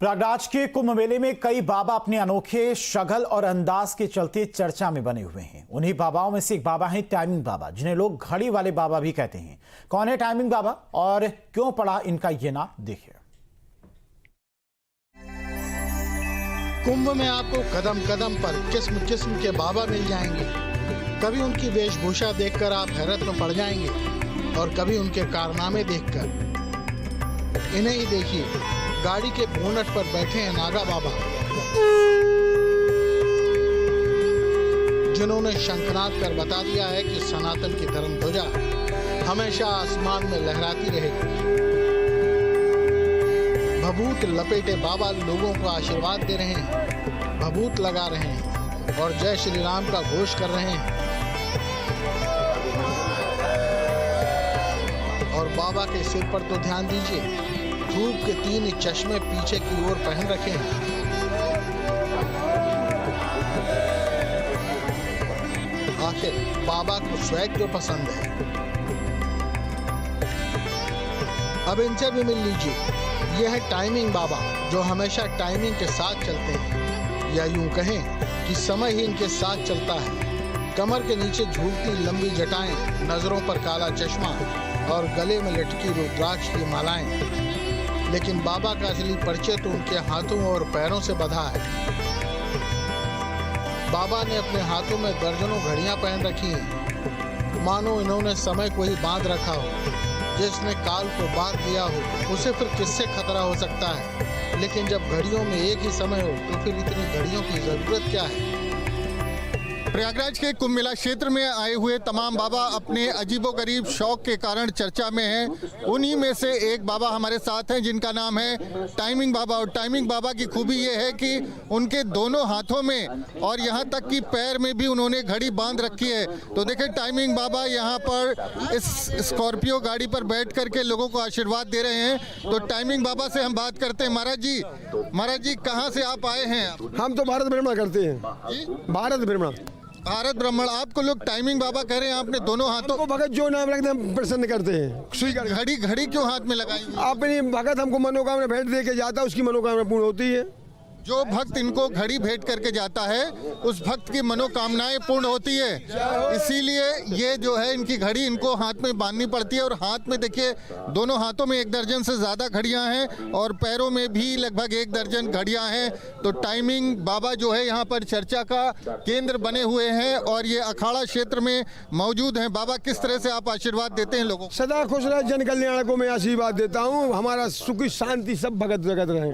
प्रयागराज के कुंभ मेले में कई बाबा अपने अनोखे शगल और अंदाज के चलते चर्चा में बने हुए हैं। उन्हीं बाबाओं में से एक बाबा हैं टाइमिंग बाबा, जिन्हें लोग घड़ी वाले बाबा भी कहते हैं। कौन है टाइमिंग बाबा और क्यों पड़ा इनका ये नाम, देखिए। कुंभ में आपको कदम कदम पर किस्म किस्म के बाबा मिल जाएंगे। कभी उनकी वेशभूषा देखकर आप हैरत में पड़ जाएंगे और कभी उनके कारनामे देखकर। इन्हें ही देखिए, गाड़ी के बोनट पर बैठे हैं नागा बाबा, जिन्होंने शंखनाद कर बता दिया है कि सनातन की धर्म ध्वजा हमेशा आसमान में लहराती रहेगी। भभूत लपेटे बाबा लोगों को आशीर्वाद दे रहे हैं, भभूत लगा रहे हैं और जय श्री राम का घोष कर रहे हैं। और बाबा के सिर पर तो ध्यान दीजिए, धूप के 3 चश्मे पीछे की ओर पहन रखे हैं। आखिर बाबा को स्वैग जो पसंद है। अब इनसे भी मिल लीजिए। यह है टाइमिंग बाबा, जो हमेशा टाइमिंग के साथ चलते हैं, या यूं कहें कि समय ही इनके साथ चलता है। कमर के नीचे झूलती लंबी जटाएं, नजरों पर काला चश्मा और गले में लटकी रुद्राक्ष की मालाएं। लेकिन बाबा का असली परिचय तो उनके हाथों और पैरों से बंधा है। बाबा ने अपने हाथों में दर्जनों घड़ियां पहन रखी हैं, मानो इन्होंने समय को ही बांध रखा हो। जिसने काल को बांध दिया हो, उसे फिर किससे खतरा हो सकता है। लेकिन जब घड़ियों में एक ही समय हो, तो फिर इतनी घड़ियों की जरूरत क्या है। प्रयागराज के कुंभ मेला क्षेत्र में आए हुए तमाम बाबा अपने अजीबोगरीब शौक के कारण चर्चा में हैं। उन्हीं में से एक बाबा हमारे साथ हैं, जिनका नाम है टाइमिंग बाबा। और टाइमिंग बाबा की खूबी ये है कि उनके दोनों हाथों में और यहाँ तक कि पैर में भी उन्होंने घड़ी बांध रखी है। तो देखिए, टाइमिंग बाबा यहाँ पर इस स्कॉर्पियो गाड़ी पर बैठ करके लोगों को आशीर्वाद दे रहे हैं। तो टाइमिंग बाबा से हम बात करते हैं। महाराज जी कहाँ से आप आए हैं? हम तो भारत भ्रमण करते हैं। भारत भ्रमण। आपको लोग टाइमिंग बाबा कह रहे हैं, आपने दोनों हाथों को भगत जो नाम रखते हैं प्रसन्न करते हैं। घड़ी क्यों हाथ में लगाई? अपनी भगत हमको मनोकामना भेंट दे के जाता है, उसकी मनोकामना पूर्ण होती है। जो भक्त इनको घड़ी भेंट करके जाता है, उस भक्त की मनोकामनाएं पूर्ण होती है। इसीलिए ये जो है, इनकी घड़ी इनको हाथ में बांधनी पड़ती है। और हाथ में देखिए, दोनों हाथों में 1 दर्जन से ज़्यादा घड़ियां हैं और पैरों में भी लगभग 1 दर्जन घड़ियां हैं। तो टाइमिंग बाबा जो है यहाँ पर चर्चा का केंद्र बने हुए हैं और ये अखाड़ा क्षेत्र में मौजूद हैं। बाबा, किस तरह से आप आशीर्वाद देते हैं लोगों को? सदा खुश रहे, जन कल्याण को मैं आशीर्वाद देता हूँ। हमारा सुख शांति सब भगत जगत रहे।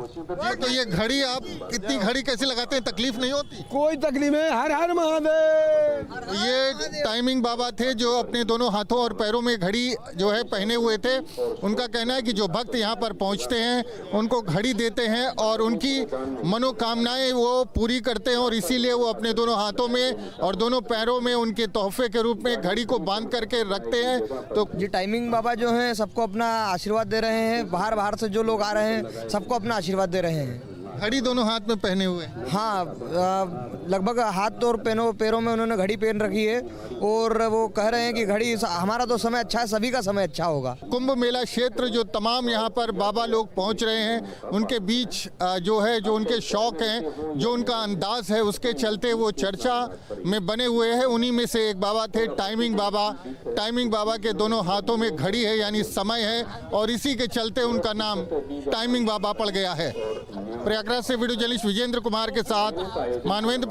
तो ये घड़ी आप इतनी घड़ी कैसे लगाते हैं? तकलीफ नहीं होती? कोई तकलीफ है। हर हर महादेव। ये टाइमिंग बाबा थे जो अपने दोनों हाथों और पैरों में घड़ी जो है पहने हुए थे। उनका कहना है कि जो भक्त यहाँ पर पहुँचते हैं उनको घड़ी देते हैं और उनकी मनोकामनाएं वो पूरी करते हैं। और इसीलिए वो अपने दोनों हाथों में और दोनों पैरों में उनके तोहफे के रूप में घड़ी को बांध करके रखते हैं। तो ये टाइमिंग बाबा जो हैं सबको अपना आशीर्वाद दे रहे हैं। बाहर से जो लोग आ रहे हैं सबको अपना आशीर्वाद दे रहे हैं। घड़ी दोनों हाथ में पहने हुए? हाँ, लगभग हाथ और पैरों में उन्होंने घड़ी पहन रखी है और वो कह रहे हैं कि घड़ी हमारा तो समय अच्छा है, सभी का समय अच्छा होगा। कुंभ मेला क्षेत्र जो तमाम यहाँ पर बाबा लोग पहुँच रहे हैं, उनके बीच जो है, जो उनके शौक हैं, जो उनका अंदाज है, उसके चलते वो चर्चा में बने हुए हैं। उन्हीं में से एक बाबा थे टाइमिंग बाबा। टाइमिंग बाबा के दोनों हाथों में घड़ी है, यानी समय है, और इसी के चलते उनका नाम टाइमिंग बाबा पड़ गया है। प्रयागराज से वीडियो जर्नलिस्ट विजेंद्र कुमार के साथ मानवेंद्र।